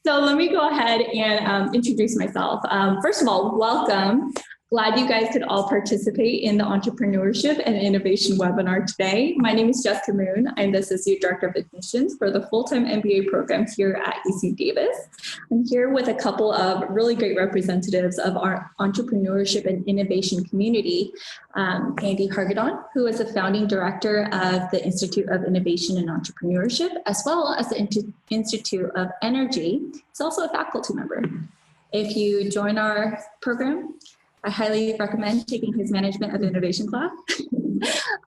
So let me go ahead and introduce myself. First of all, welcome. Glad you guys could all participate in the Entrepreneurship and Innovation webinar today. My name is Jessica Moon. I'm the Associate Director of Admissions for the full-time MBA program here at UC Davis. I'm here with a couple of really great representatives of our Entrepreneurship and Innovation community. Andy Hargadon, who is the founding director of the Institute of Innovation and Entrepreneurship, as well as the Institute of Energy. He's also a faculty member. If you join our program, I highly recommend taking his Management of Innovation class.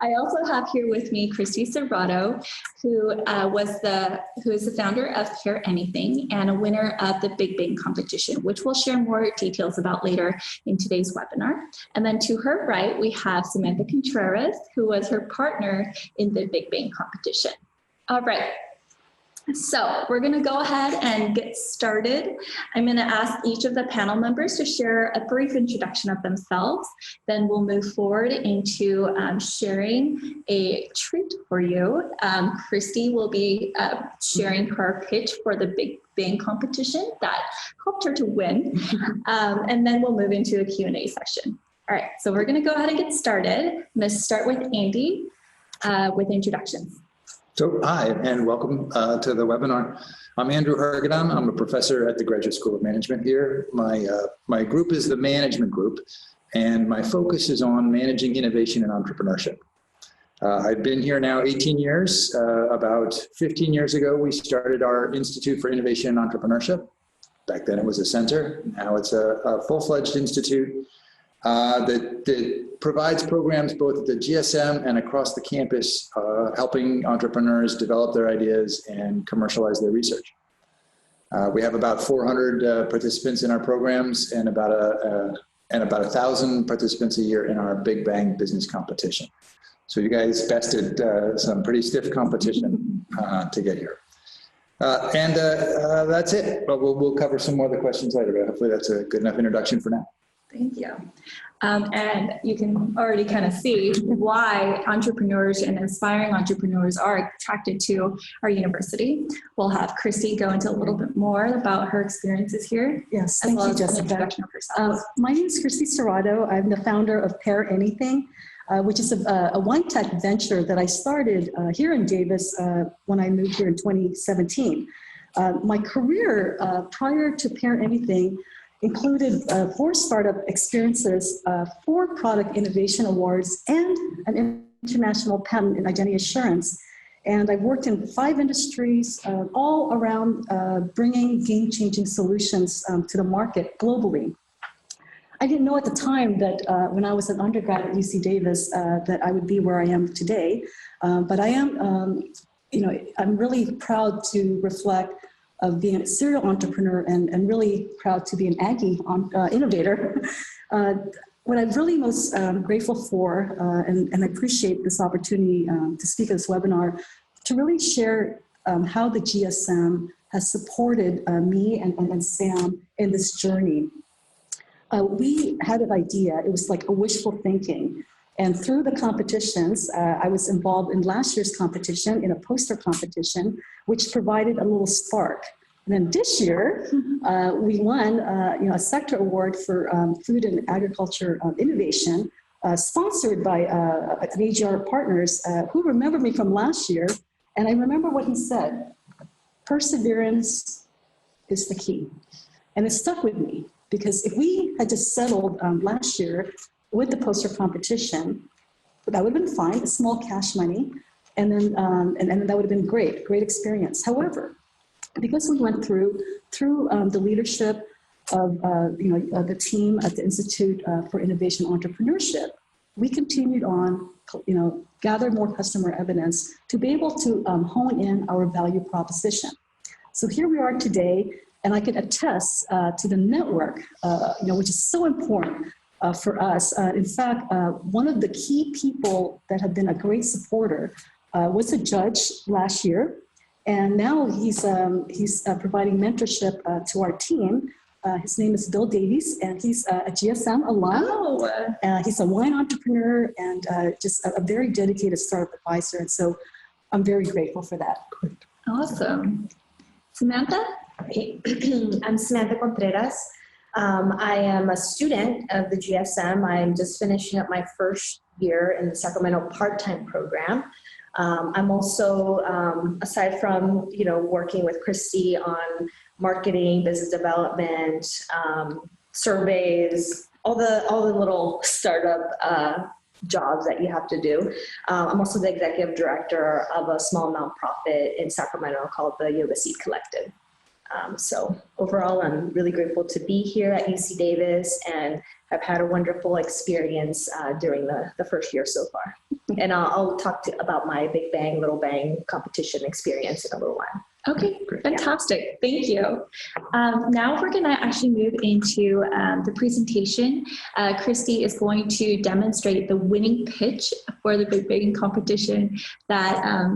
I also have here with me Christy Serrato, who is the founder of Pair Anything and a winner of the Big Bang competition, which we'll share more details about later in today's webinar. And then to her right, we have Samantha Contreras, who was her partner in the Big Bang competition. All right. So we're going to go ahead and get started. I'm going to ask each of the panel members to share a brief introduction of themselves. Then we'll move forward into sharing a treat for you. Christy will be sharing her pitch for the Big Bang competition that helped her to win. And then we'll move into a Q&A session. All right, so we're going to go ahead and get started. I'm going to start with Andy with introductions. So hi, and welcome to the webinar. I'm Andrew Hargadon. I'm a professor at the Graduate School of Management here. My group is the management group, and my focus is on managing innovation and entrepreneurship. I've been here now 18 years. About 15 years ago, we started our Institute for Innovation and Entrepreneurship. Back then it was a center. Now it's a full-fledged institute that provides programs both at the GSM and across the campus, helping entrepreneurs develop their ideas and commercialize their research. We have about 400 participants in our programs and about 1,000 participants a year in our Big Bang business competition. So you guys bested some pretty stiff competition to get here. That's it. But we'll cover some more of the questions later, but hopefully that's a good enough introduction for now. Thank you. And you can already kind of see why entrepreneurs and aspiring entrepreneurs are attracted to our university. We'll have Christy go into a little bit more about her experiences here. Yes, thank you, Jessica. My name is Christy Serrato. I'm the founder of Pair Anything, which is a wine tech venture that I started here in Davis when I moved here in 2017. My career prior to Pair Anything included 4 startup experiences, 4 product innovation awards, and an international patent in identity assurance. And I've worked in 5 industries, all around bringing game-changing solutions to the market globally. I didn't know at the time that when I was an undergrad at UC Davis that I would be where I am today. But I am, I'm really proud to reflect of being a serial entrepreneur and really proud to be an Aggie innovator. What I'm really most grateful for, and I appreciate this opportunity to speak at this webinar, to really share how the GSM has supported me and Sam in this journey. We had an idea, it was like a wishful thinking. And through the competitions, I was involved in last year's competition, in a poster competition, which provided a little spark. And then this year, we won a sector award for food and agriculture innovation, sponsored by an AGR partners who remember me from last year. And I remember what he said: perseverance is the key. And it stuck with me, because if we had just settled last year with the poster competition, that would have been fine, a small cash money, and then that would have been great experience. However, because we went through the leadership of the team at the Institute for Innovation Entrepreneurship, we continued on, gathered more customer evidence to be able to hone in our value proposition. So here we are today, and I can attest to the network, which is so important for us. In fact, one of the key people that have been a great supporter was a judge last year, and now he's providing mentorship to our team. His name is Bill Davies, and he's a GSM alum. Oh. He's a wine entrepreneur and just a very dedicated startup advisor, and so I'm very grateful for that. Awesome. Samantha? Okay. I'm Samantha Contreras. I am a student of the GSM. I'm just finishing up my first year in the Sacramento part-time program. I'm also, aside from, working with Christy on marketing, business development, surveys, all the little startup jobs that you have to do. I'm also the executive director of a small nonprofit in Sacramento called the Yoga Seed Collective. So overall, I'm really grateful to be here at UC Davis and have had a wonderful experience during the first year so far. And I'll talk about my Big Bang, Little Bang competition experience in a little while. Okay, fantastic. Thank you. Now we're going to actually move into the presentation. Christy is going to demonstrate the winning pitch for the Big Bang competition that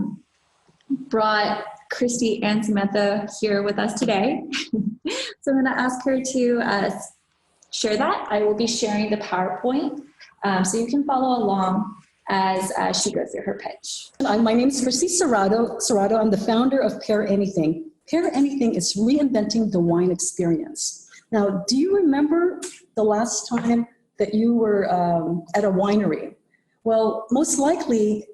brought Christy and Samantha here with us today. So I'm going to ask her to share that. I will be sharing the PowerPoint so you can follow along as she goes through her pitch. My name is Christy Serrato. I'm the founder of Pair Anything. Pair Anything is reinventing the wine experience. Now, do you remember the last time that you were at a winery? Well, most likely,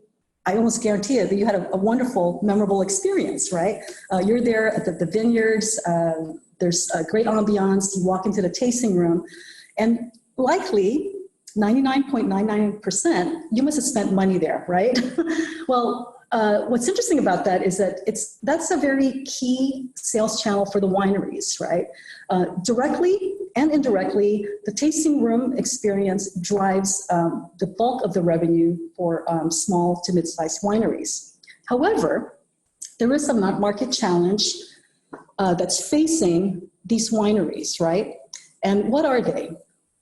I almost guarantee it that you had a wonderful, memorable experience, right? You're there at the vineyards. There's a great ambiance. You walk into the tasting room, and likely 99.99%, you must have spent money there, right? Well, what's interesting about that is that that's a very key sales channel for the wineries, right? Directly and indirectly, the tasting room experience drives the bulk of the revenue for small to mid-sized wineries. However, there is a market challenge that's facing these wineries, right? And what are they?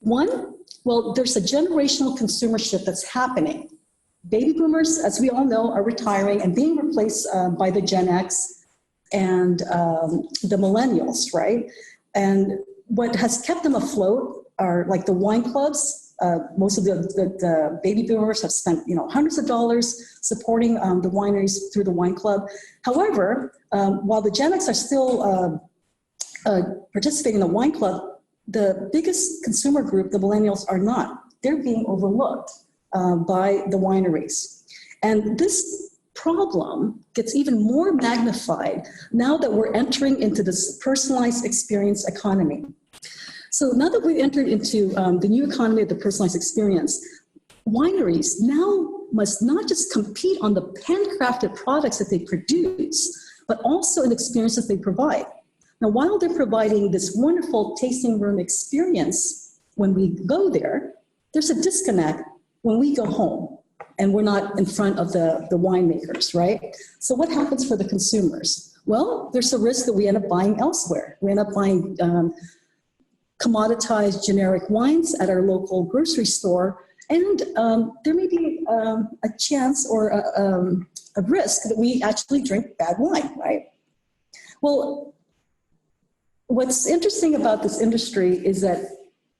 One, well, there's a generational consumer shift that's happening. Baby boomers, as we all know, are retiring and being replaced by the Gen X and the millennials, right? And what has kept them afloat are like the wine clubs. Most of the baby boomers have spent hundreds of dollars supporting the wineries through the wine club. However, while the Gen X are still participating in the wine club, the biggest consumer group, the millennials, are not. They're being overlooked by the wineries. And this problem gets even more magnified now that we're entering into this personalized experience economy. So now that we've entered into the new economy of the personalized experience, wineries now must not just compete on the handcrafted products that they produce, but also in the experiences they provide. Now, while they're providing this wonderful tasting room experience when we go there, there's a disconnect when we go home and we're not in front of the winemakers, right? So what happens for the consumers? Well, there's a risk that we end up buying elsewhere. We end up buying commoditized generic wines at our local grocery store, and there may be a chance or a risk that we actually drink bad wine, right? Well, what's interesting about this industry is that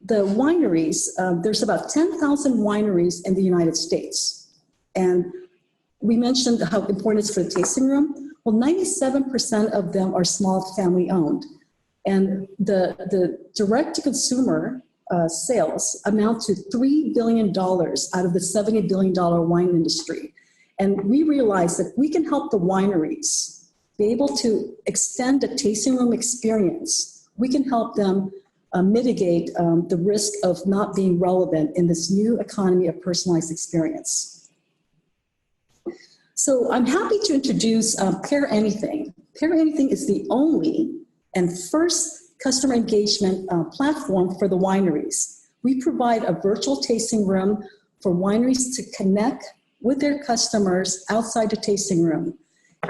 the wineries, there's about 10,000 wineries in the United States. And we mentioned how important it is for the tasting room. Well, 97% of them are small family owned. And the direct-to-consumer sales amount to $3 billion out of the $70 billion wine industry. And we realize that we can help the wineries be able to extend the tasting room experience. We can help them mitigate the risk of not being relevant in this new economy of personalized experience. So I'm happy to introduce Pair Anything. Pair Anything is the only and first customer engagement platform for the wineries. We provide a virtual tasting room for wineries to connect with their customers outside the tasting room.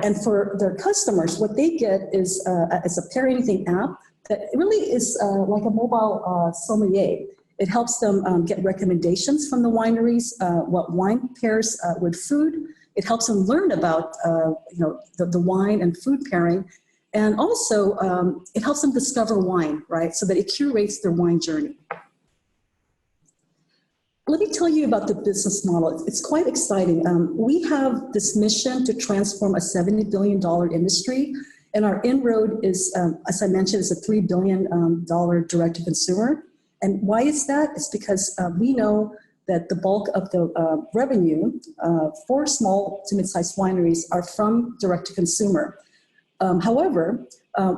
And for their customers, what they get is a Pair Anything app that really is like a mobile sommelier. It helps them get recommendations from the wineries, what wine pairs with food. It helps them learn about the wine and food pairing. And also, it helps them discover wine, right? So that it curates their wine journey. Let me tell you about the business model. It's quite exciting. We have this mission to transform a $70 billion industry, And our inroad is, as I mentioned, is a $3 billion direct-to-consumer. And why is that? It's because we know that the bulk of the revenue for small to mid-sized wineries are from direct-to-consumer. However,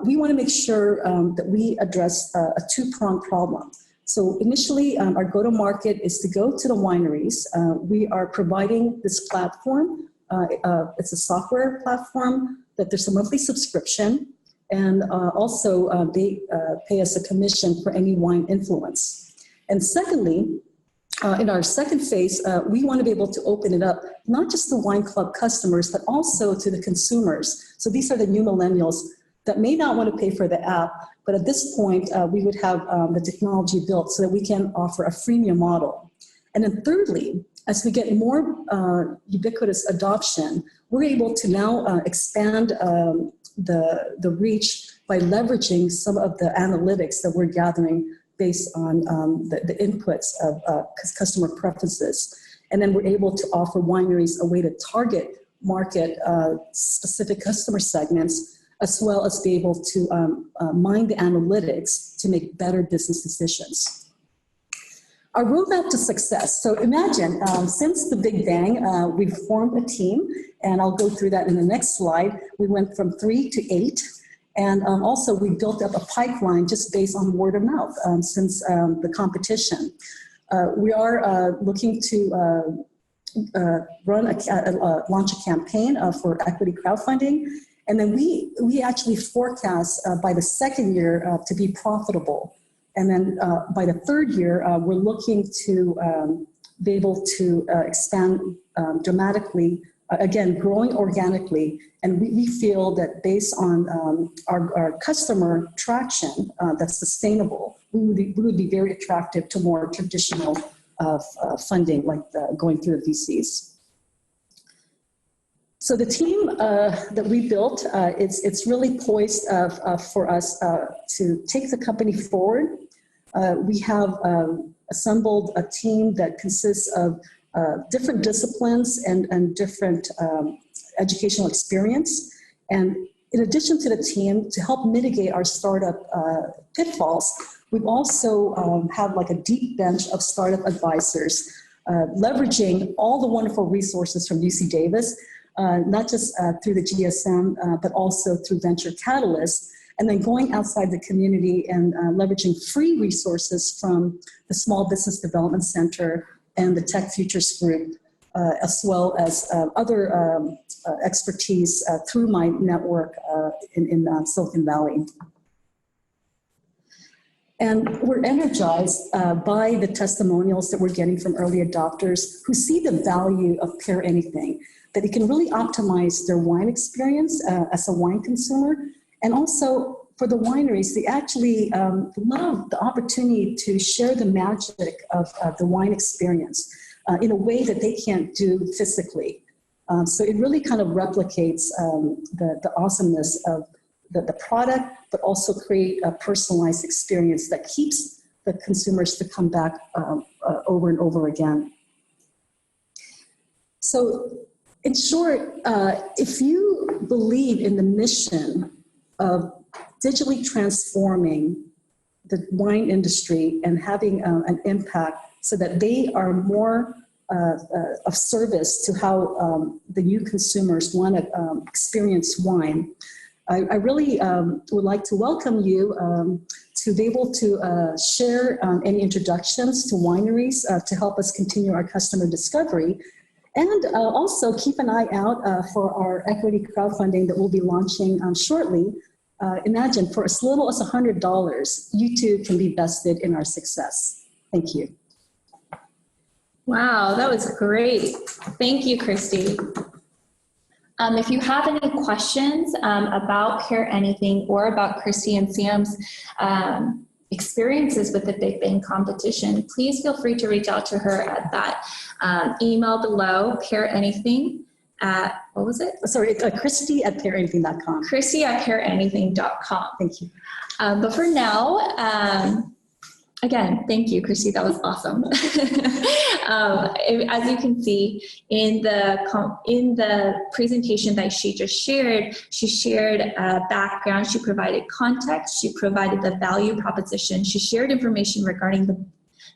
we want to make sure that we address a two-pronged problem. So initially, our go-to-market is to go to the wineries. We are providing this platform. It's a software platform that there's a monthly subscription, and also they pay us a commission for any wine influence. And secondly, in our second phase, we want to be able to open it up, not just to wine club customers, but also to the consumers. So these are the new millennials that may not want to pay for the app, but at this point, we would have the technology built so that we can offer a freemium model. And then thirdly, as we get more ubiquitous adoption, we're able to now expand the reach by leveraging some of the analytics that we're gathering based on the inputs of customer preferences. And then we're able to offer wineries a way to target market specific customer segments, as well as be able to mine the analytics to make better business decisions. Our roadmap to success. So imagine, since the Big Bang, we've formed a team, and I'll go through that in the next slide. We went from 3 to 8. And also we built up a pipeline just based on word of mouth since the competition. We are looking to launch a campaign for equity crowdfunding. And then we actually forecast by the second year to be profitable. And then by the third year, we're looking to be able to expand dramatically, again, growing organically. And we feel that based on our customer traction that's sustainable, we would be very attractive to more traditional funding, like going through the VCs. So the team that we built, it's really poised for us to take the company forward. We have assembled a team that consists of different disciplines and different educational experience. And in addition to the team, to help mitigate our startup pitfalls, we've also have like a deep bench of startup advisors, leveraging all the wonderful resources from UC Davis, not just through the GSM, but also through Venture Catalyst, and then going outside the community and leveraging free resources from the Small Business Development Center and the Tech Futures Group, as well as other expertise through my network in Silicon Valley. And we're energized by the testimonials that we're getting from early adopters who see the value of Pair Anything, that it can really optimize their wine experience as a wine consumer. And also for the wineries, they actually love the opportunity to share the magic of the wine experience in a way that they can't do physically. So it really kind of replicates the awesomeness of the product, but also create a personalized experience that keeps the consumers to come back over and over again. So in short, if you believe in the mission of digitally transforming the wine industry and having an impact so that they are more of service to how the new consumers want to experience wine, I really would like to welcome you to be able to share any introductions to wineries to help us continue our customer discovery. And also keep an eye out for our equity crowdfunding that we'll be launching shortly. Imagine for as little as $100, you too can be vested in our success. Thank you. Wow, that was great. Thank you, Christy. If you have any questions about Pair Anything or about Christy and Sam's experiences with the Big Bang competition, please feel free to reach out to her at that email below, pairanything at, what was it? Sorry, Christy at pairanything.com. Christy at pairanything.com. Thank you. But for now, Again, thank you, Christy. That was awesome. As you can see in the presentation that she just shared, she shared a background, she provided context, she provided the value proposition, she shared information regarding the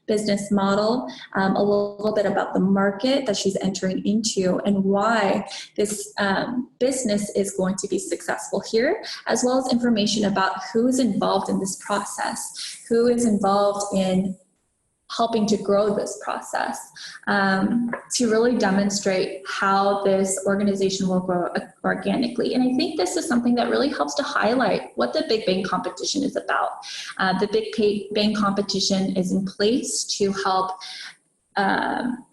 business model, a little bit about the market that she's entering into and why this business is going to be successful here, as well as information about who's involved in this process, who is involved in helping to grow this process, to really demonstrate how this organization will grow organically. And I think this is something that really helps to highlight what the Big Bang competition is about. The Big Bang competition is in place to help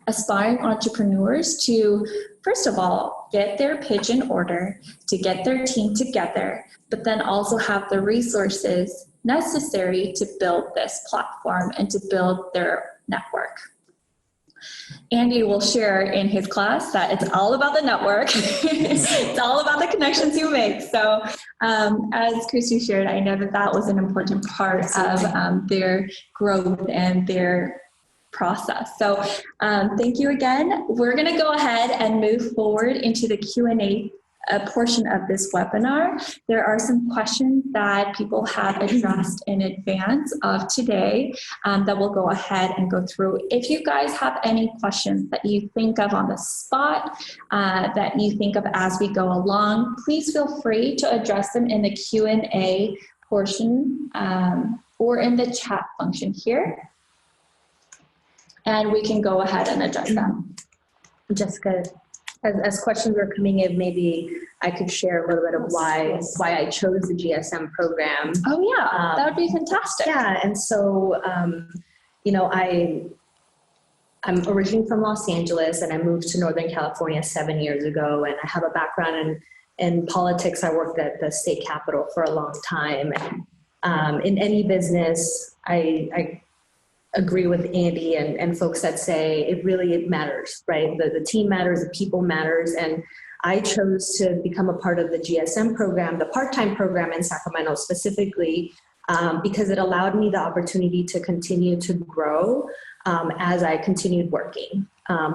aspiring entrepreneurs to, first of all, get their pitch in order, to get their team together, but then also have the resources necessary to build this platform and to build their network. Andy will share in his class that it's all about the network. It's all about the connections you make. So as Christy shared, I know that was an important part of their growth and their process. So thank you again. We're going to go ahead and move forward into the Q&A portion of this webinar. There are some questions that people have addressed in advance of today that we'll go ahead and go through. If you guys have any questions that you think of on the spot, that you think of as we go along, please feel free to address them in the Q&A portion or in the chat function here. And we can go ahead and address them. Jessica, as questions are coming in, maybe I could share a little bit of why I chose the GSM program. Oh yeah, that would be fantastic. Yeah, and so, you know, I'm originally from Los Angeles and I moved to Northern California 7 years ago, and I have a background in politics. I worked at the state capitol for a long time. And, in any business, I agree with Andy and folks that say it matters, right? The team matters, the people matters. And I chose to become a part of the GSM program, the part-time program in Sacramento specifically, because it allowed me the opportunity to continue to grow as I continued working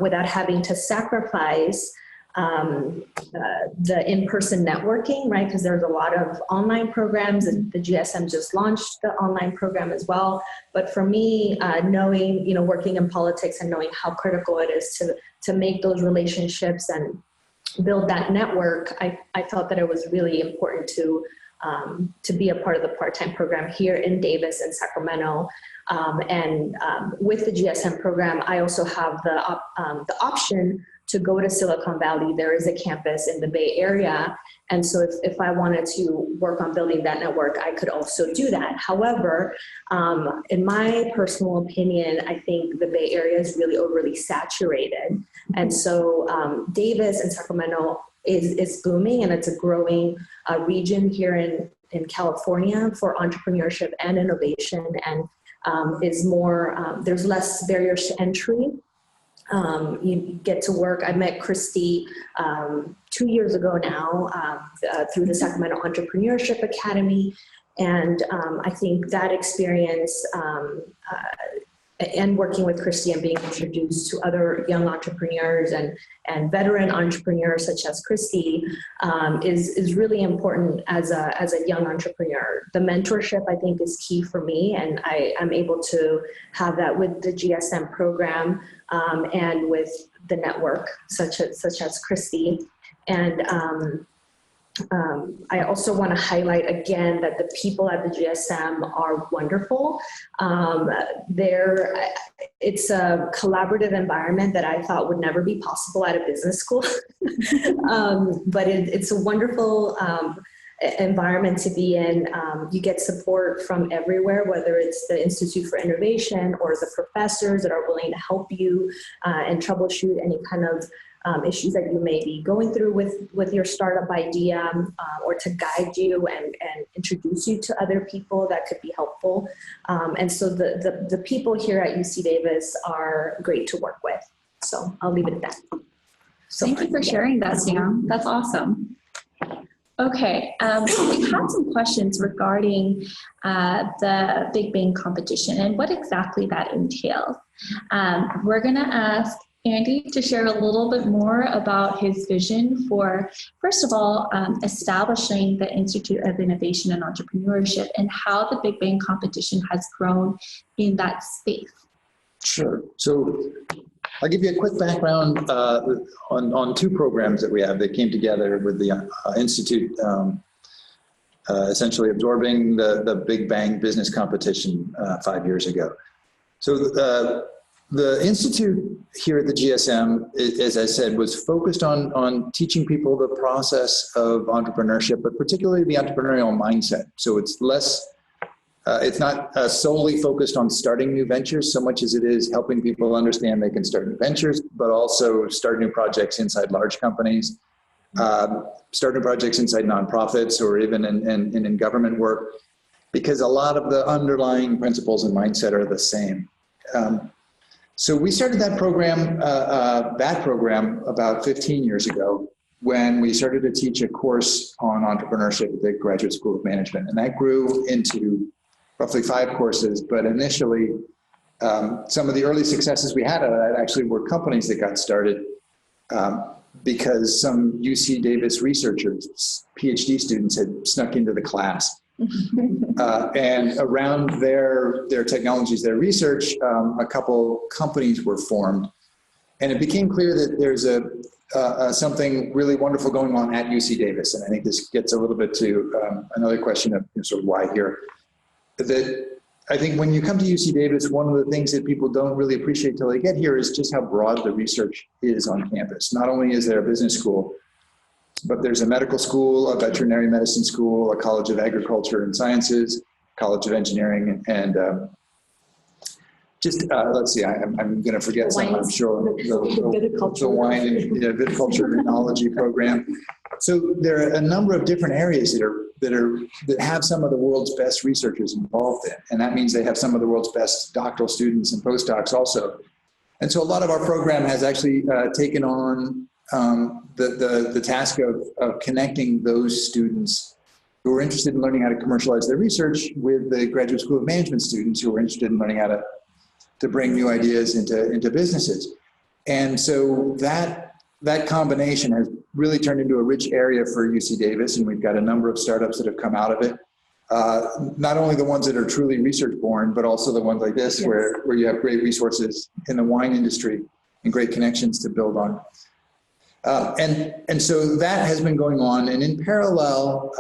without having to sacrifice the in-person networking, right? Because there's a lot of online programs, and the GSM just launched the online program as well. But for me, knowing, you know, working in politics and knowing how critical it is to make those relationships and build that network, I felt that it was really important to be a part of the part-time program here in Davis and Sacramento. With the GSM program, I also have the option to go to Silicon Valley. There is a campus in the Bay Area. And so if I wanted to work on building that network, I could also do that. However, in my personal opinion, I think the Bay Area is really overly saturated. And so Davis and Sacramento is booming, and it's a growing region here in California for entrepreneurship and innovation, and is more, there's less barriers to entry. You get to work. I met Christy 2 years ago now through the Sacramento Entrepreneurship Academy. And I think that experience and working with Christy and being introduced to other young entrepreneurs and veteran entrepreneurs such as Christy is really important as a young entrepreneur. The mentorship, I think, is key for me, and I'm able to have that with the GSM program and with the network such as Christy. And I also want to highlight again that the people at the GSM are wonderful. It's a collaborative environment that I thought would never be possible at a business school. But it's a wonderful environment to be in. You get support from everywhere, whether it's the Institute for Innovation or the professors that are willing to help you and troubleshoot any kind of issues that you may be going through with your startup idea, or to guide you and introduce you to other people that could be helpful. And so the people here at UC Davis are great to work with. So I'll leave it at that. Thank you for sharing that, Sam. That's awesome. Okay, so we had some questions regarding the Big Bang competition and what exactly that entails. We're going to ask Andy to share a little bit more about his vision for, first of all, establishing the Institute of Innovation and Entrepreneurship and how the Big Bang competition has grown in that space. Sure. So I'll give you a quick background on two programs that we have that came together with the Institute, essentially absorbing the Big Bang business competition 5 years ago. So the Institute here at the GSM, as I said, was focused on teaching people the process of entrepreneurship, but particularly the entrepreneurial mindset. So it's less, it's not solely focused on starting new ventures so much as it is helping people understand they can start new ventures, but also start new projects inside large companies, start new projects inside nonprofits or even in government work, because a lot of the underlying principles and mindset are the same. So we started that program about 15 years ago when we started to teach a course on entrepreneurship at the Graduate School of Management. And that grew into roughly 5 courses, but initially some of the early successes we had actually were companies that got started because some UC Davis researchers, PhD students, had snuck into the class. And around their technologies, their research, a couple companies were formed. And it became clear that there's something really wonderful going on at UC Davis. And I think this gets a little bit to another question of sort of why here. That I think when you come to UC Davis, one of the things that people don't really appreciate till they get here is just how broad the research is on campus. Not only is there a business school, but there's a medical school, a veterinary medicine school, a college of agriculture and sciences, college of engineering, and let's see, I'm going to forget some, I'm sure. The wine and viticulture technology program. So there are a number of different areas that have some of the world's best researchers involved in, and that means they have some of the world's best doctoral students and postdocs also. And so a lot of our program has actually taken on the task of connecting those students who are interested in learning how to commercialize their research with the Graduate School of Management students who are interested in learning how to bring new ideas into businesses. And so that combination has really turned into a rich area for UC Davis, and we've got a number of startups that have come out of it. Not only the ones that are truly research born, but also the ones like this, yes, where you have great resources in the wine industry and great connections to build on. And so that has been going on. And in parallel,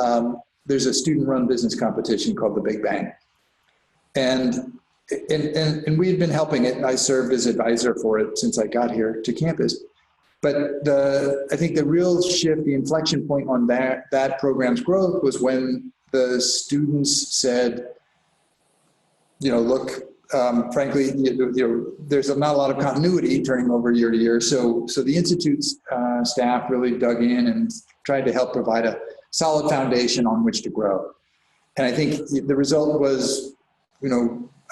there's a student-run business competition called the Big Bang. And we had been helping it. I served as advisor for it since I got here to campus. But I think the real shift, the inflection point on that program's growth was when the students said, look, frankly, there's not a lot of continuity turning over year to year. So the Institute's staff really dug in and tried to help provide a solid foundation on which to grow. And I think the result was,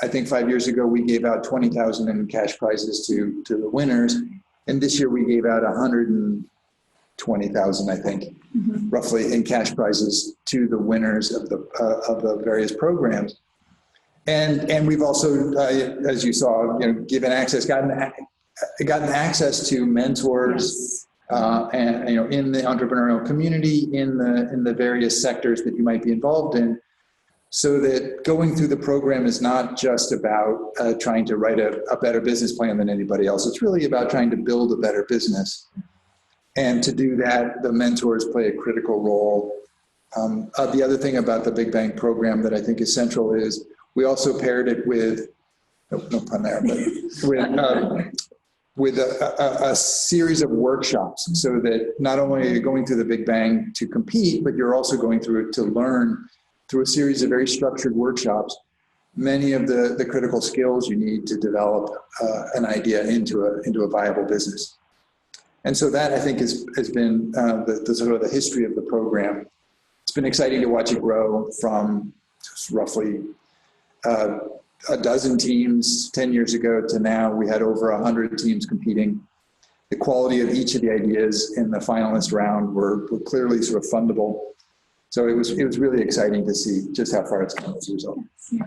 I think 5 years ago, we gave out $20,000 in cash prizes to the winners. And this year we gave out $120,000, I think, roughly in cash prizes to the winners of the various programs. And we've also, as you saw, gotten access to mentors, yes, and in the entrepreneurial community, in the various sectors that you might be involved in, so that going through the program is not just about trying to write a better business plan than anybody else. It's really about trying to build a better business. And to do that, the mentors play a critical role. The other thing about the Big Bang program that I think is central is we also paired it with, no pun there, but with a series of workshops, so that not only are you going through the Big Bang to compete, but you're also going through it to learn through a series of very structured workshops, many of the critical skills you need to develop an idea into a viable business. And so that, I think, has been the sort of the history of the program. It's been exciting to watch it grow from just roughly a dozen teams 10 years ago to now we had over 100 teams competing. The quality of each of the ideas in the finalist round were clearly sort of fundable. So it was really exciting to see just how far it's come as a result. Yeah.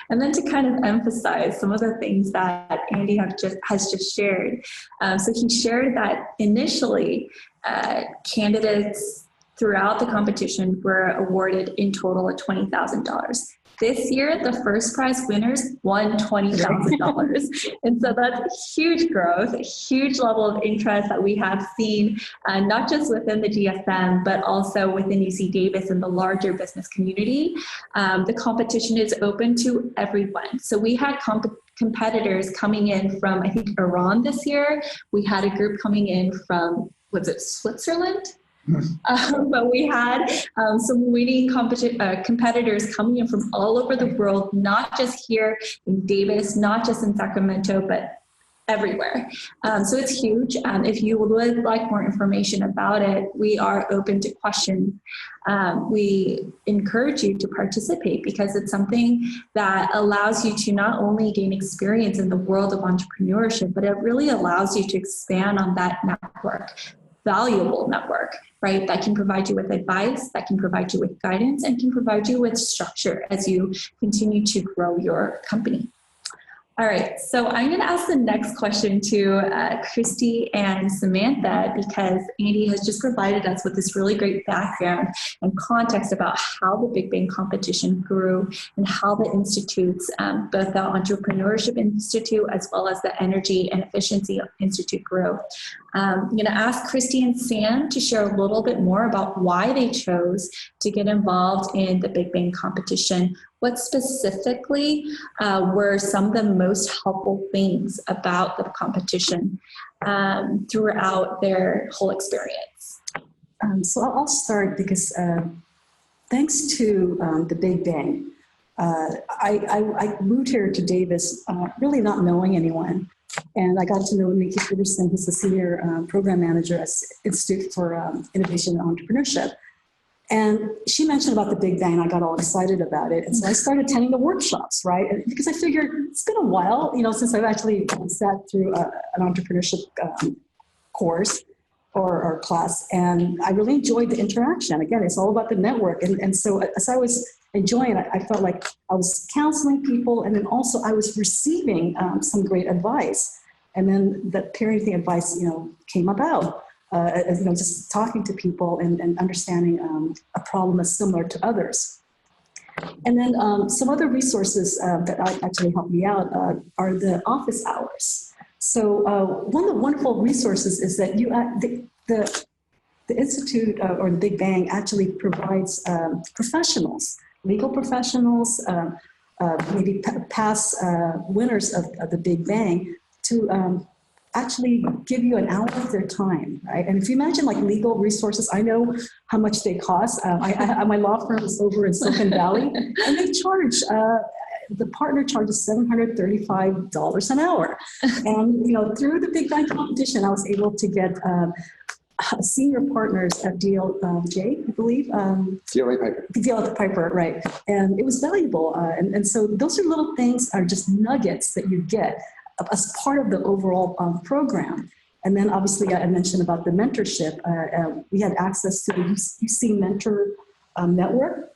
And then to kind of emphasize some of the things that Andy has just shared. So he shared that initially candidates throughout the competition were awarded in total of $20,000. This year, the first prize winners won $20,000. And so that's huge growth, a huge level of interest that we have seen, not just within the GSM, but also within UC Davis and the larger business community. The competition is open to everyone. So we had competitors coming in from, I think, Iran this year. We had a group coming in from, was it Switzerland? But we had some winning competitors coming in from all over the world, not just here in Davis, not just in Sacramento, but everywhere. So it's huge. If you would like more information about it, we are open to questions. We encourage you to participate because it's something that allows you to not only gain experience in the world of entrepreneurship, but it really allows you to expand on that network. Valuable network, right? That can provide you with advice, that can provide you with guidance, and can provide you with structure as you continue to grow your company. All right, so I'm going to ask the next question to Christy and Samantha because Andy has just provided us with this really great background and context about how the Big Bang competition grew and how the institutes, both the Entrepreneurship Institute as well as the Energy and Efficiency Institute grew. I'm going to ask Christy and Sam to share a little bit more about why they chose to get involved in the Big Bang competition. What specifically were some of the most helpful things about the competition throughout their whole experience? So I'll start because thanks to the Big Bang, I moved here to Davis really not knowing anyone. And I got to know Nikki Peterson, who's the senior program manager at Institute for Innovation and Entrepreneurship. And she mentioned about the Big Bang, and I got all excited about it. And so I started attending the workshops, right? And because I figured it's been a while, since I've actually sat through an entrepreneurship course or class, and I really enjoyed the interaction. Again, it's all about the network. And so as I was enjoying it, I felt like I was counseling people, and then also I was receiving some great advice. And then the parenting advice, came about. Just talking to people and understanding a problem that's similar to others. And then some other resources that actually helped me out are the office hours. So one of the wonderful resources is that the Institute or the Big Bang actually provides professionals, legal professionals, maybe past winners of the Big Bang to actually give you an hour of their time, right? And if you imagine like legal resources, I know how much they cost. My law firm is over in Silicon Valley, and they charge, the partner charges $735 an hour. And through the Big Bang competition, I was able to get senior partners at DLJ, I believe. DLA Piper, right. And it was valuable. And so those are little things, are just nuggets that you get as part of the overall program. And then obviously I mentioned about the mentorship. We had access to the UC Mentor Network,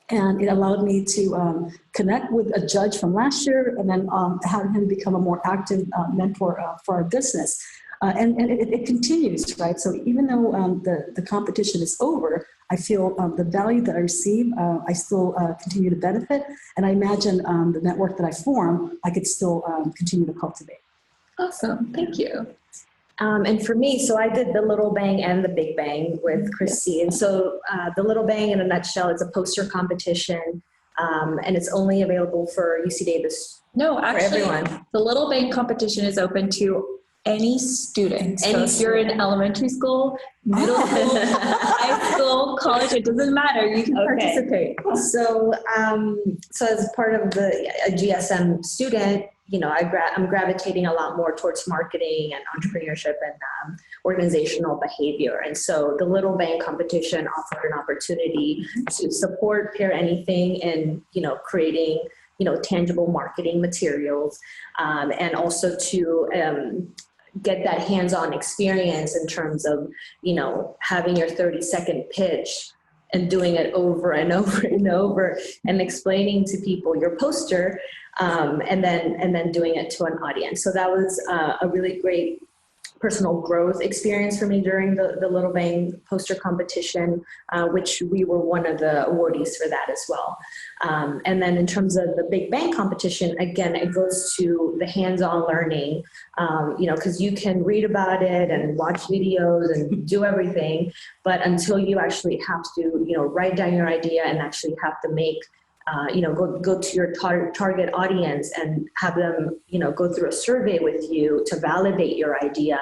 and it allowed me to connect with a judge from last year and then have him become a more active mentor for our business. And it continues, right? So even though the competition is over, I feel the value that I receive, I still continue to benefit. And I imagine the network that I form, I could still continue to cultivate. Awesome, thank you. And for me, so I did the Little Bang and the Big Bang with Christy. And so the Little Bang in a nutshell, it's a poster competition, and it's only available for UC Davis. No, actually, for everyone. The Little Bang competition is open to any student. So if you're in elementary school, middle school, high school, college, it doesn't matter. You can participate. So, so as part of a GSM student, I'm gravitating a lot more towards marketing and entrepreneurship and organizational behavior. And so the Little Bang competition offered an opportunity to support Pair Anything in, creating, tangible marketing materials, and also to get that hands-on experience in terms of, having your 30-second pitch and doing it over and over and over and explaining to people your poster, and then doing it to an audience. So that was a really great personal growth experience for me during the Little Bang poster competition, which we were one of the awardees for that as well. And then in terms of the Big Bang competition, again, it goes to the hands-on learning, because you can read about it and watch videos and do everything, but until you actually have to, write down your idea and actually have to make go to your target audience and have them, go through a survey with you to validate your idea.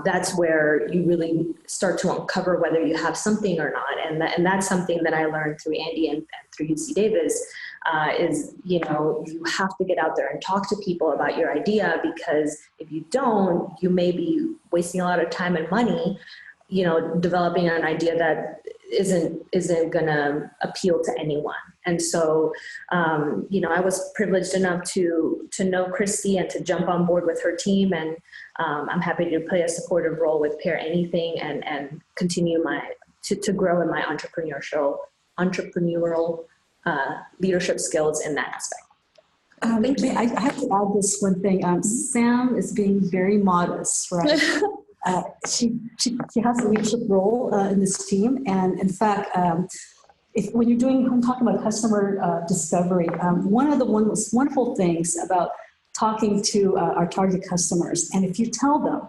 That's where you really start to uncover whether you have something or not. And that's something that I learned through Andy and through UC Davis, is, you have to get out there and talk to people about your idea, because if you don't, you may be wasting a lot of time and money, developing an idea that isn't gonna appeal to anyone. And so, I was privileged enough to know Christy and to jump on board with her team. And I'm happy to play a supportive role with Pair Anything and continue to grow in my entrepreneurial leadership skills in that aspect. Thank you. I have to add this one thing. Sam is being very modest, right? She has a leadership role in this team. And in fact, when I'm talking about customer discovery, one of the most wonderful things about talking to our target customers, and if you tell them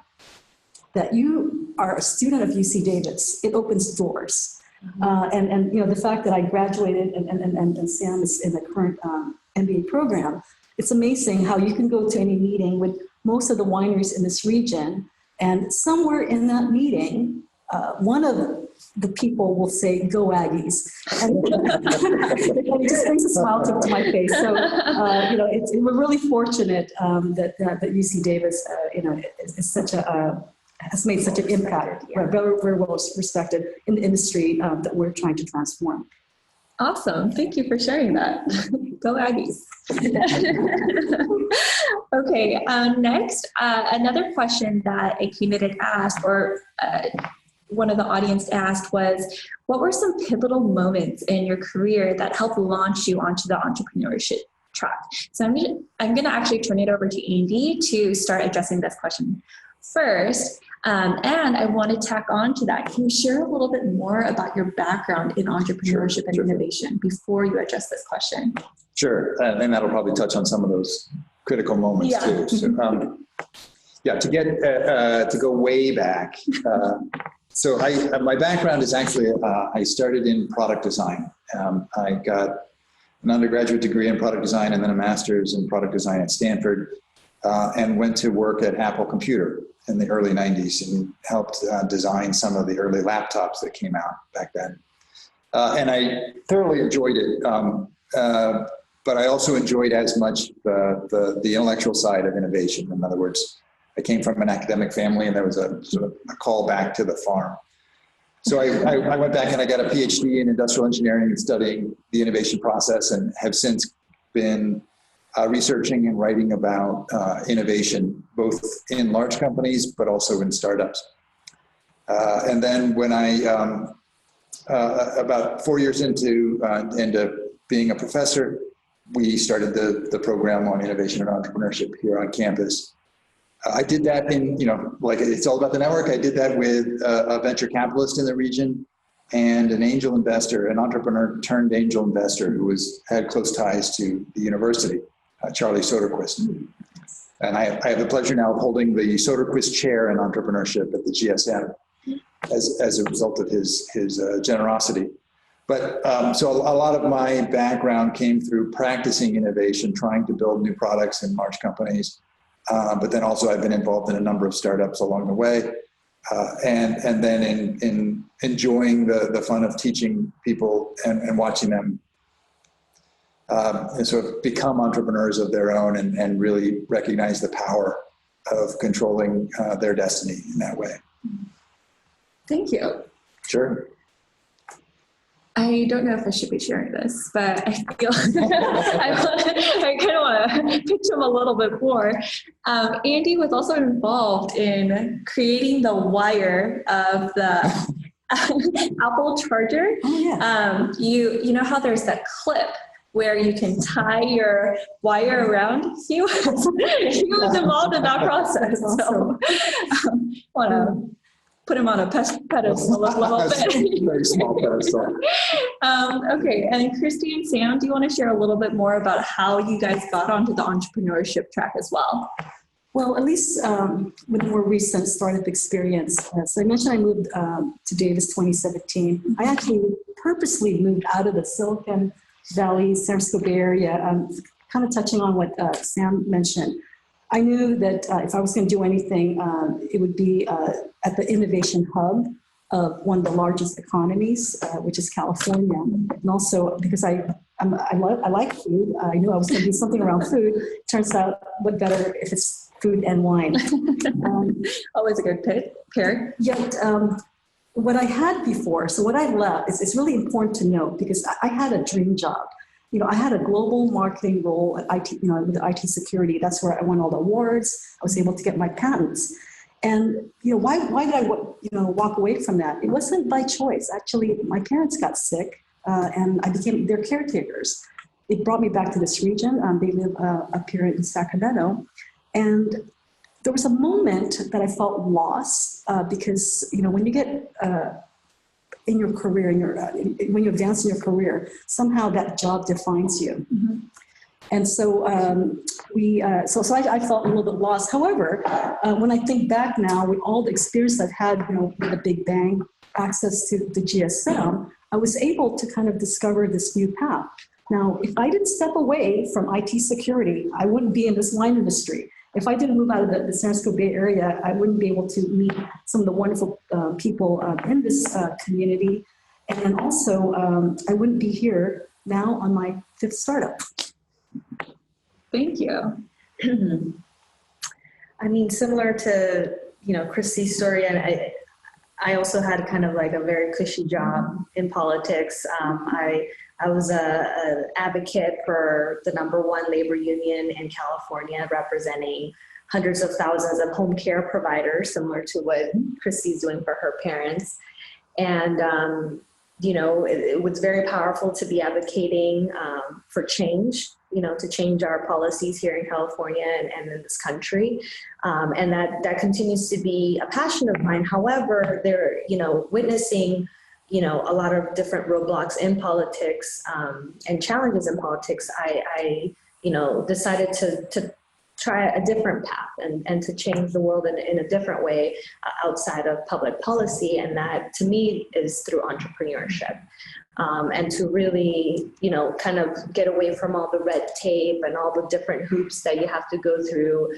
that you are a student of UC Davis, it opens doors. And the fact that I graduated and Sam is in the current MBA program, it's amazing how you can go to any meeting with most of the wineries in this region, and somewhere in that meeting, one of the people will say, "Go Aggies," and it just brings a smile to my face. So, we're really fortunate that UC Davis, is such has made such an impact. We're very, very well respected in the industry that we're trying to transform. Awesome. Thank you for sharing that. Go Aggies. Okay, next, another question that a candidate asked, or one of the audience asked, was, what were some pivotal moments in your career that helped launch you onto the entrepreneurship track? So I'm gonna actually turn it over to Andy to start addressing this question first. And I want to tack on to that. Can you share a little bit more about your background in entrepreneurship and innovation before you address this question? Sure, and that'll probably touch on some of those critical moments too. So, to go way back. So my background is actually, I started in product design. I got an undergraduate degree in product design and then a master's in product design at Stanford, and went to work at Apple Computer in the early 90s and helped design some of the early laptops that came out back then. And I thoroughly enjoyed it. But I also enjoyed as much the intellectual side of innovation. In other words, I came from an academic family, and there was a sort of a call back to the farm. So I went back and I got a PhD in industrial engineering and studying the innovation process, and have since been researching and writing about innovation, both in large companies, but also in startups. And then when I, about 4 years into being a professor, we started the program on innovation and entrepreneurship here on campus. I did that in, like it's all about the network. I did that with a venture capitalist in the region and an angel investor, an entrepreneur turned angel investor who had close ties to the university, Charlie Soderquist. And I have the pleasure now of holding the Soderquist Chair in Entrepreneurship at the GSM as a result of his generosity. But so a lot of my background came through practicing innovation, trying to build new products in large companies. But then also I've been involved in a number of startups along the way. And then in enjoying the fun of teaching people and watching them and sort of become entrepreneurs of their own and really recognize the power of controlling their destiny in that way. Thank you. Sure. I don't know if I should be sharing this, but I feel I kind of want to pitch him a little bit more. Andy was also involved in creating the wire of the Apple charger. Oh, yeah. You know how there's that clip where you can tie your wire around? He was involved in that process. So want to put him on a pedestal a little bit. Very small pedestal. Okay, and Christy and Sam, do you want to share a little bit more about how you guys got onto the entrepreneurship track as well? Well, at least with more recent startup experience. So I mentioned I moved to Davis 2017. I actually purposely moved out of the Silicon Valley, San Francisco Bay Area, kind of touching on what Sam mentioned. I knew that if I was going to do anything, it would be at the innovation hub of one of the largest economies, which is California. And also because I like food, I knew I was going to do something around food. Turns out, what better if it's food and wine. Always a good pair. Yet, what I had before, so what I left, it's really important to note because I had a dream job. You know, I had a global marketing role at IT, you know, with IT security. That's where I won all the awards. I was able to get my patents. And, you know, why did I, walk away from that? It wasn't by choice. Actually, my parents got sick and I became their caretakers. It brought me back to this region. They live up here in Sacramento. And there was a moment that I felt lost because, you know, when you get in your career, when you advance in your career, somehow that job defines you. Mm-hmm. And so I felt a little bit lost. However, when I think back now, with all the experience I've had, you know, with the Big Bang, access to the GSM, I was able to kind of discover this new path. Now, if I didn't step away from IT security, I wouldn't be in this wine industry. If I didn't move out of the San Francisco Bay Area, I wouldn't be able to meet some of the wonderful people in this community. And then also, I wouldn't be here now on my 5th startup. Thank you. I mean, similar to, you know, Christy's story, and I also had kind of like a very cushy job in politics. I was an advocate for the #1 labor union in California, representing hundreds of thousands of home care providers, similar to what Christy's doing for her parents. And, you know, it was very powerful to be advocating for change, you know, to change our policies here in California and in this country. And that continues to be a passion of mine. However, they're, you know, witnessing, you know, a lot of different roadblocks in politics and challenges in politics, I you know, decided to try a different path and to change the world in a different way outside of public policy. And that, to me, is through entrepreneurship. And to really, you know, kind of get away from all the red tape and all the different hoops that you have to go through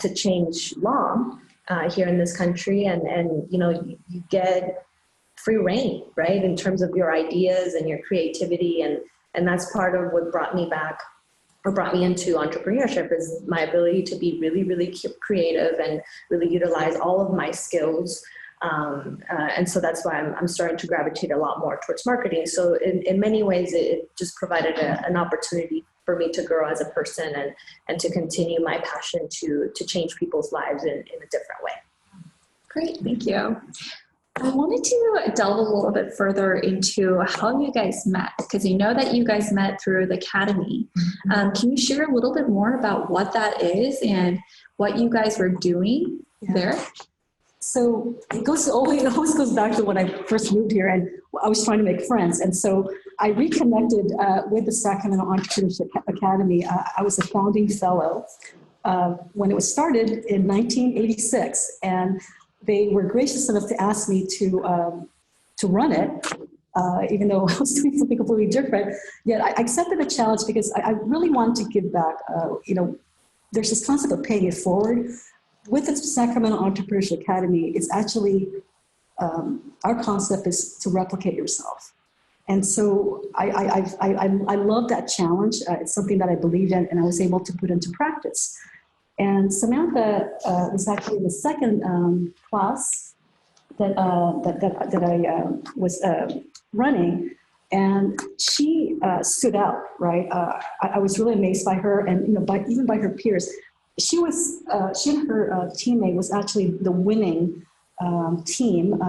to change law here in this country. And you know, you get free reign, right, in terms of your ideas and your creativity. And that's part of what brought me back, or brought me into entrepreneurship, is my ability to be really, really creative and really utilize all of my skills. And so that's why I'm starting to gravitate a lot more towards marketing. So in many ways, it just provided an opportunity for me to grow as a person and to continue my passion to change people's lives in a different way. Great, thank you. I wanted to delve a little bit further into how you guys met, because you know that you guys met through the academy. Can you share a little bit more about what that is and what you guys were doing there? So it always goes back to when I first moved here and I was trying to make friends. And so I reconnected with the Sacramento Entrepreneurship Academy. I was a founding fellow when it was started in 1986. And they were gracious enough to ask me to run it, even though I was doing something completely different. Yet I accepted the challenge because I really wanted to give back. You know, there's this concept of paying it forward. With the Sacramento Entrepreneurship Academy, it's actually, our concept is to replicate yourself. And so I love that challenge. It's something that I believed in and I was able to put into practice. And Samantha was actually the second class that I was running, and she stood out, right? I was really amazed by her, and you know, even by her peers. She and her teammate was actually the winning team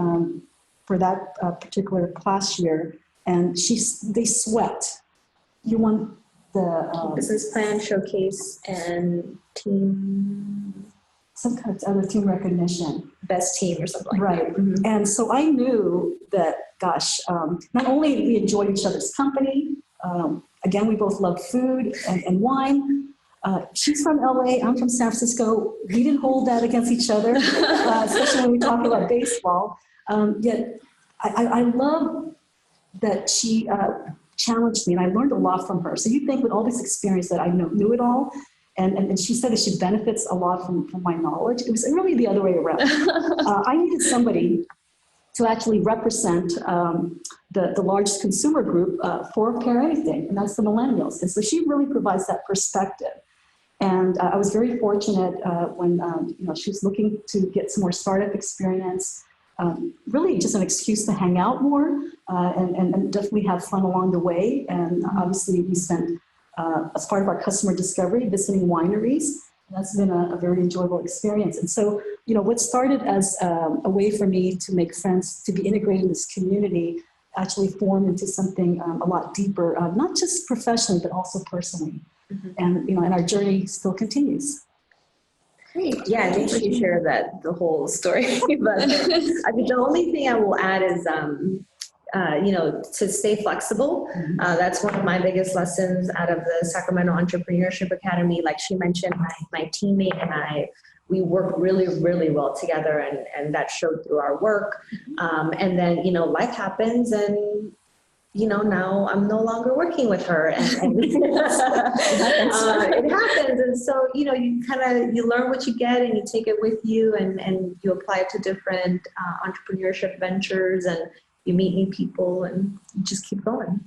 for that particular class year, and they sweat. You won the business plan, showcase, and team, some kind of other team recognition. best team or something like Right. that. Mhm. And so I knew that, gosh, not only we enjoyed each other's company, again, we both love food and wine. She's from LA, I'm from San Francisco. We didn't hold that against each other, especially when we talk about baseball. Yet I love that she challenged me, and I learned a lot from her. So you think with all this experience that I knew it all, and she said that she benefits a lot from my knowledge. It was really the other way around. I needed somebody to actually represent the largest consumer group for Pair Anything, and that's the millennials. And so she really provides that perspective. And I was very fortunate when she was looking to get some more startup experience, really just an excuse to hang out more and definitely have fun along the way. And obviously we spent, as part of our customer discovery, visiting wineries. And that's been a very enjoyable experience. And so, what started as a way for me to make friends, to be integrated in this community, actually formed into something a lot deeper, not just professionally, but also personally. Mm-hmm. And our journey still continues. Great. Yeah, I think you share the whole story. But I mean, the only thing I will add is, to stay flexible. That's one of my biggest lessons out of the Sacramento Entrepreneurship Academy. Like she mentioned, my teammate and I, we work really, really well together, and that showed through our work. And then, life happens, and now I'm no longer working with her, and it happens. And so, you learn what you get, and you take it with you, and you apply it to different entrepreneurship ventures, and you meet new people, and you just keep going.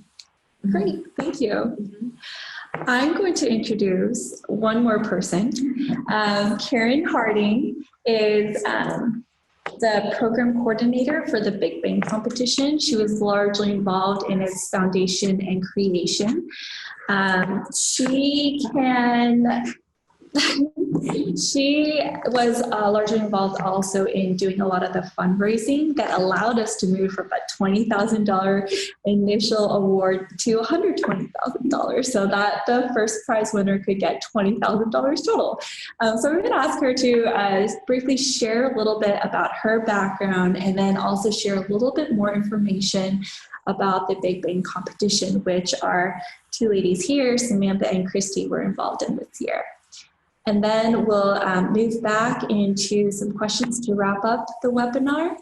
Great, thank you. Mm-hmm. I'm going to introduce one more person. Karen Harding is the program coordinator for the Big Bang competition. She was largely involved in its foundation and creation. She was largely involved also in doing a lot of the fundraising that allowed us to move from a $20,000 initial award to $120,000, so that the first prize winner could get $20,000 total. So we're going to ask her to briefly share a little bit about her background, and then also share a little bit more information about the Big Bang competition, which our two ladies here, Samantha and Christy, were involved in this year. And then we'll move back into some questions to wrap up the webinar.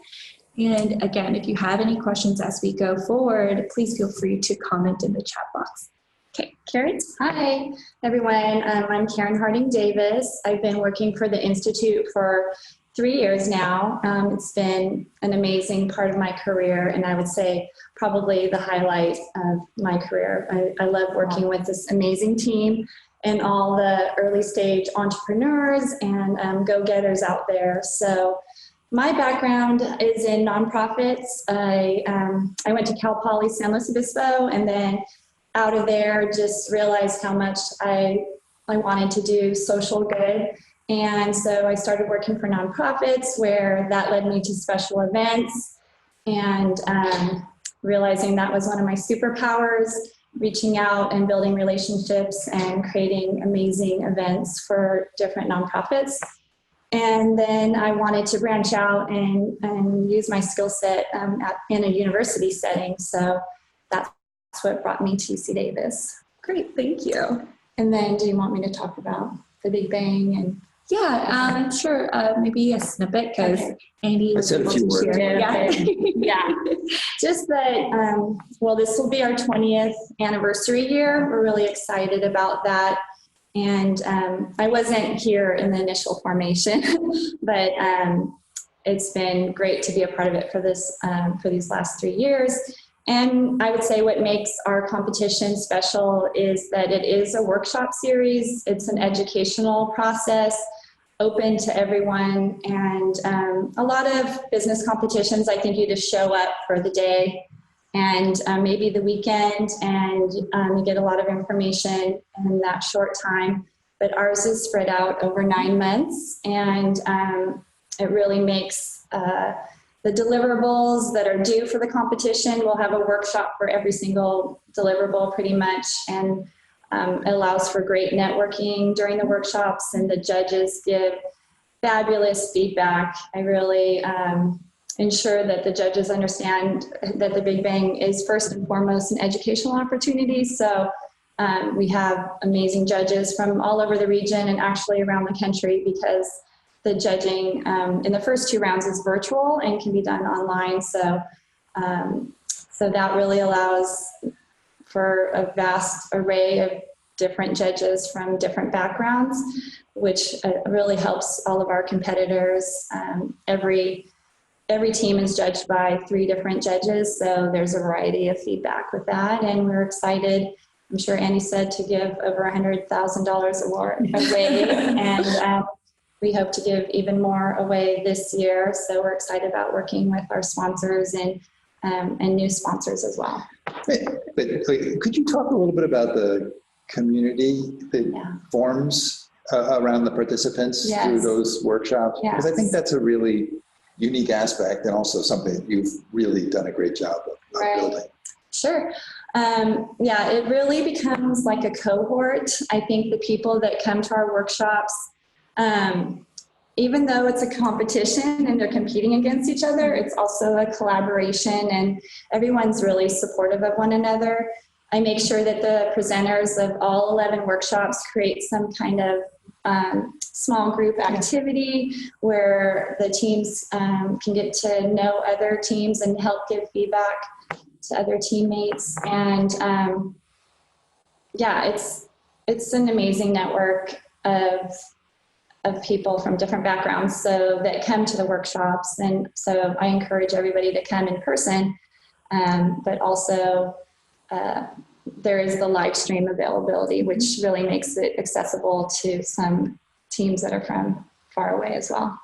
And again, if you have any questions as we go forward, please feel free to comment in the chat box. Okay, Karen? Hi, everyone. I'm Karen Harding Davis. I've been working for the Institute for 3 years now. It's been an amazing part of my career, and I would say probably the highlight of my career. I love working with this amazing team and all the early stage entrepreneurs and go-getters out there. So my background is in nonprofits. I went to Cal Poly San Luis Obispo, and then out of there just realized how much I wanted to do social good. And so I started working for nonprofits, where that led me to special events, and realizing that was one of my superpowers, reaching out and building relationships and creating amazing events for different nonprofits. And then I wanted to branch out and use my skill set in a university setting. So that's what brought me to UC Davis. Great, thank you. And then do you want me to talk about the Big Bang? And Yeah, sure. Maybe a snippet, because Andy was said a able few to words. share. yeah, just that, this will be our 20th anniversary year. We're really excited about that. And I wasn't here in the initial formation, but it's been great to be a part of it for these last 3 years. And I would say what makes our competition special is that it is a workshop series. It's an educational process, open to everyone. And a lot of business competitions, I think you just show up for the day and maybe the weekend, and you get a lot of information in that short time. But ours is spread out over 9 months, and it really makes the deliverables that are due for the competition. We'll have a workshop for every single deliverable pretty much, and it allows for great networking during the workshops, and the judges give fabulous feedback. I really ensure that the judges understand that the Big Bang is first and foremost an educational opportunity. So we have amazing judges from all over the region and actually around the country, because the judging in the first 2 rounds is virtual and can be done online. So, so that really allows for a vast array of different judges from different backgrounds, which really helps all of our competitors. Every team is judged by 3 different judges, so there's a variety of feedback with that, and we're excited. I'm sure Andy said to give over $100,000 away, and we hope to give even more away this year. So we're excited about working with our sponsors and new sponsors as well. But could you talk a little bit about the community that forms around the participants through those workshops? Because I think that's a really unique aspect, and also something that you've really done a great job of building. Sure. Yeah, it really becomes like a cohort. I think the people that come to our workshops, even though it's a competition and they're competing against each other, it's also a collaboration, and everyone's really supportive of one another. I make sure that the presenters of all 11 workshops create some kind of small group activity where the teams can get to know other teams and help give feedback to other teammates. And yeah, it's an amazing network of people from different backgrounds so that come to the workshops. And so I encourage everybody to come in person, but also there is the live stream availability, which really makes it accessible to some teams that are from far away as well.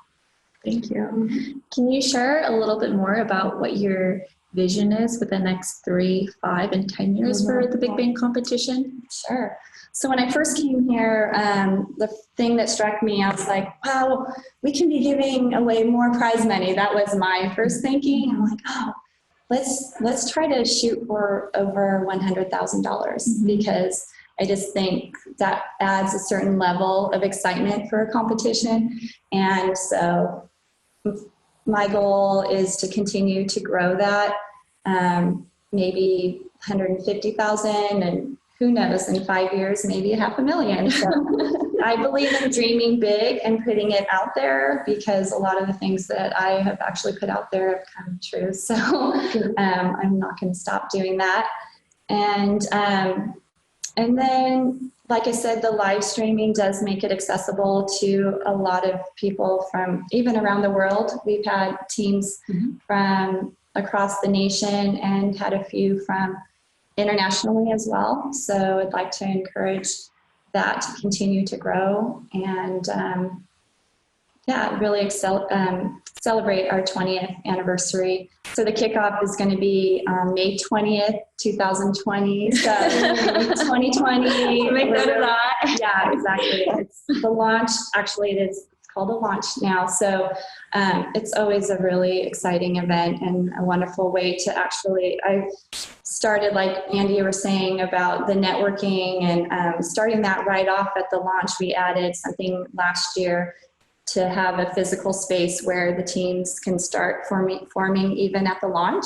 Thank you. Can you share a little bit more about what your vision is for the next 3, 5, and 10 years for the Big Bang competition? Sure. So when I first came here, the thing that struck me, I was like, wow, we can be giving away more prize money. That was my first thinking. I'm like, oh, let's try to shoot for over $100,000 because I just think that adds a certain level of excitement for a competition. And so my goal is to continue to grow that, maybe 150,000, and who knows, in 5 years, maybe $500,000. So I believe in dreaming big and putting it out there, because a lot of the things that I have actually put out there have come true. So I'm not going to stop doing that. And then, like I said, the live streaming does make it accessible to a lot of people from even around the world. We've had teams from across the nation and had a few from internationally as well. So I'd like to encourage that to continue to grow and really celebrate our 20th anniversary. So the kickoff is going to be May 20th, 2020. So 2020. Make note of that. Yeah, exactly. It's the launch. Actually, it's called a launch now. So it's always a really exciting event and a wonderful way to actually, I started, like Andy, you were saying about the networking, and starting that right off at the launch. We added something last year to have a physical space where the teams can start forming even at the launch.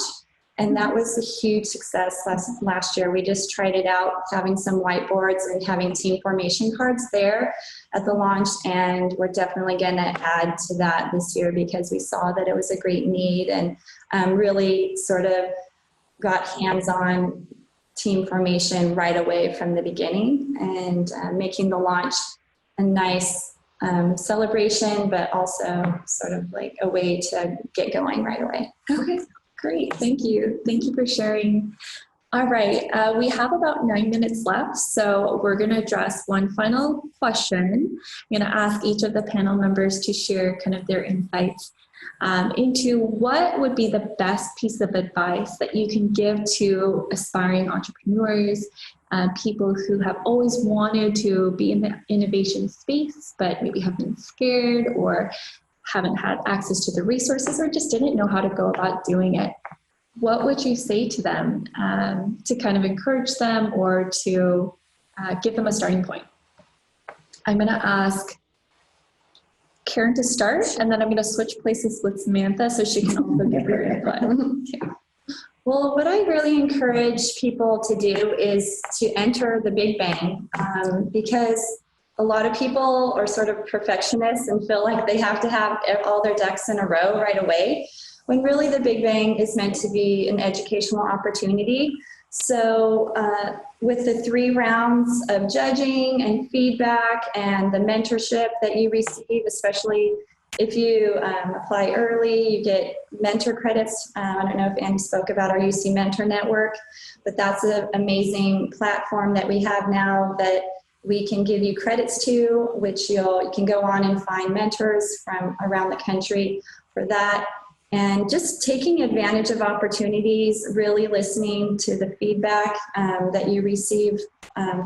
And that was a huge success last year. We just tried it out, having some whiteboards and having team formation cards there at the launch. And we're definitely going to add to that this year because we saw that it was a great need, and really sort of got hands-on team formation right away from the beginning, and making the launch a nice celebration, but also sort of like a way to get going right away. Okay, great. Thank you. Thank you for sharing. All right, we have about 9 minutes left, so we're going to address one final question. I'm going to ask each of the panel members to share kind of their insights into what would be the best piece of advice that you can give to aspiring entrepreneurs, people who have always wanted to be in the innovation space, but maybe have been scared or haven't had access to the resources or just didn't know how to go about doing it, what would you say to them to kind of encourage them or to give them a starting point? I'm going to ask Karen to start, and then I'm going to switch places with Samantha so she can also give her input. Okay. Well, what I really encourage people to do is to enter the Big Bang, because a lot of people are sort of perfectionists and feel like they have to have all their ducks in a row right away, when really the Big Bang is meant to be an educational opportunity. So with the 3 rounds of judging and feedback and the mentorship that you receive, especially if you apply early, you get mentor credits. I don't know if Andy spoke about our UC Mentor Network, but that's an amazing platform that we have now that we can give you credits to, which you can go on and find mentors from around the country for that. And just taking advantage of opportunities, really listening to the feedback that you receive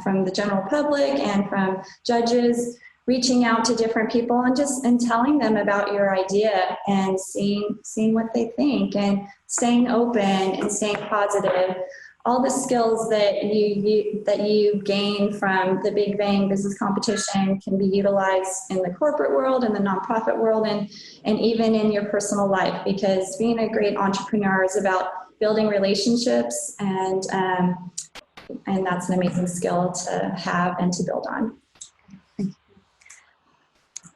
from the general public and from judges, reaching out to different people and telling them about your idea and seeing what they think, and staying open and staying positive. All the skills that you gain from the Big Bang Business Competition can be utilized in the corporate world, in the nonprofit world, and even in your personal life, because being a great entrepreneur is about building relationships, and that's an amazing skill to have and to build on.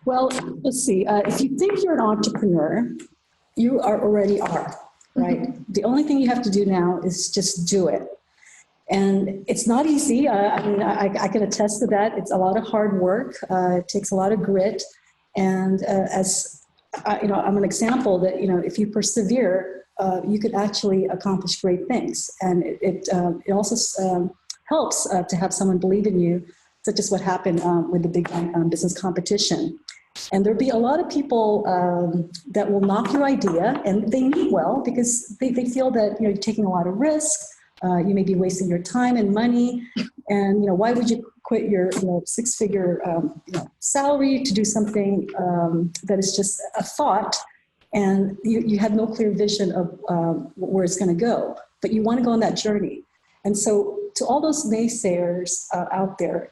Well, let's see. If you think you're an entrepreneur, you already are, right? The only thing you have to do now is just do it. And it's not easy. I mean, I can attest to that. It's a lot of hard work. It takes a lot of grit. And as I'm an example that, if you persevere, you could actually accomplish great things. And it also helps to have someone believe in you, such as what happened with the Big Bang Business Competition. And there'll be a lot of people that will knock your idea, and they mean well, because they feel that you're taking a lot of risk. You may be wasting your time and money, and why would you quit your 6-figure salary to do something that is just a thought, and you have no clear vision of where it's going to go, but you want to go on that journey. And so, to all those naysayers out there,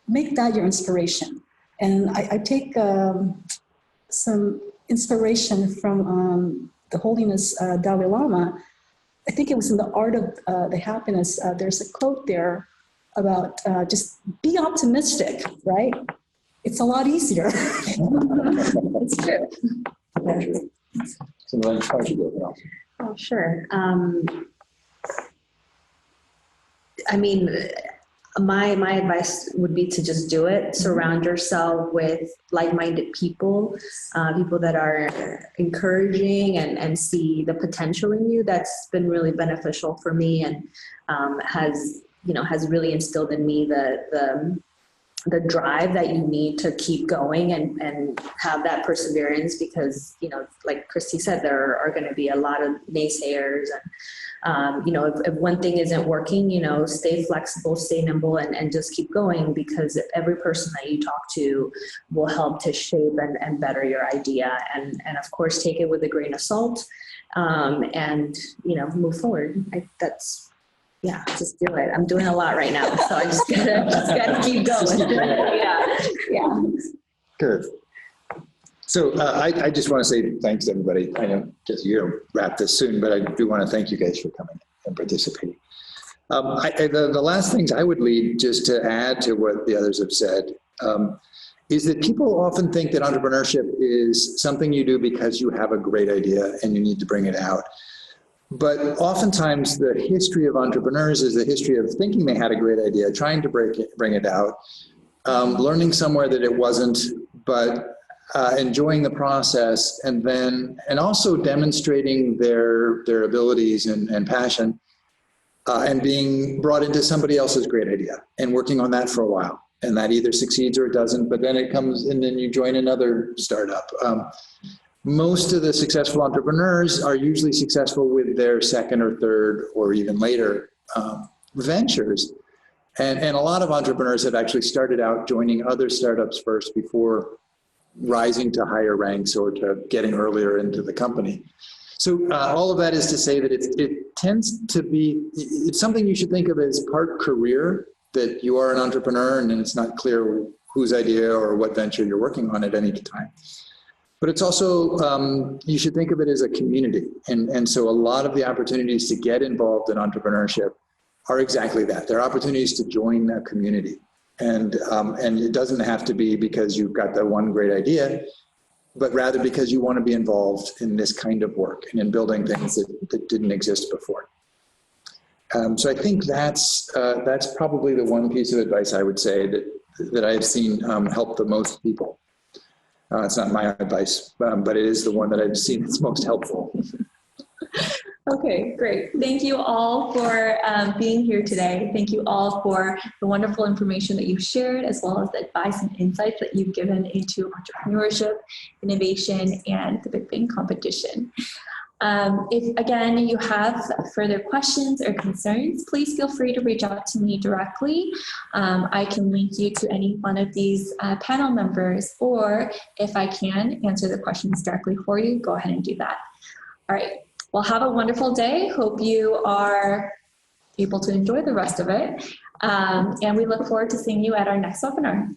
make that your inspiration. And I take some inspiration from the Holiness Dalai Lama. I think it was in The Art of the Happiness. There's a quote there about just be optimistic, right? It's a lot easier. It's true. Oh, sure. I mean, my advice would be to just do it. Surround yourself with like-minded people, people that are encouraging and see the potential in you. That's been really beneficial for me, and has really instilled in me the drive that you need to keep going and have that perseverance, because, like Christy said, there are going to be a lot of naysayers, and if one thing isn't working, stay flexible, stay nimble, and just keep going, because every person that you talk to will help to shape and better your idea. And of course, take it with a grain of salt, and move forward. Just do it. I'm doing a lot right now, so I just gotta keep going. Yeah. Good. So I just want to say thanks to everybody. I know just you're going to wrap this soon, but I do want to thank you guys for coming and participating. The last things I would lead, just to add to what the others have said, is that people often think that entrepreneurship is something you do because you have a great idea and you need to bring it out. But oftentimes the history of entrepreneurs is the history of thinking they had a great idea, trying to bring it out, learning somewhere that it wasn't, but enjoying the process, and also demonstrating their abilities and passion, and being brought into somebody else's great idea and working on that for a while. And that either succeeds or it doesn't, but then it comes and then you join another startup. Most of the successful entrepreneurs are usually successful with their second or third or even later ventures. And a lot of entrepreneurs have actually started out joining other startups first before rising to higher ranks or to getting earlier into the company. So all of that is to say that it tends to be, it's something you should think of as part career, that you are an entrepreneur and it's not clear whose idea or what venture you're working on at any time. But it's also, you should think of it as a community. And so a lot of the opportunities to get involved in entrepreneurship are exactly that. They're opportunities to join a community. And it doesn't have to be because you've got the one great idea, but rather because you want to be involved in this kind of work and in building things that didn't exist before. So I think that's probably the one piece of advice I would say that I've seen help the most people. It's not my advice, but it is the one that I've seen that's most helpful. Okay, great. Thank you all for being here today. Thank you all for the wonderful information that you've shared, as well as the advice and insights that you've given into entrepreneurship, innovation, and the Big Bang competition. If, again, you have further questions or concerns, please feel free to reach out to me directly. I can link you to any one of these panel members, or if I can answer the questions directly for you, go ahead and do that. All right. Well, have a wonderful day. Hope you are able to enjoy the rest of it. And we look forward to seeing you at our next webinar.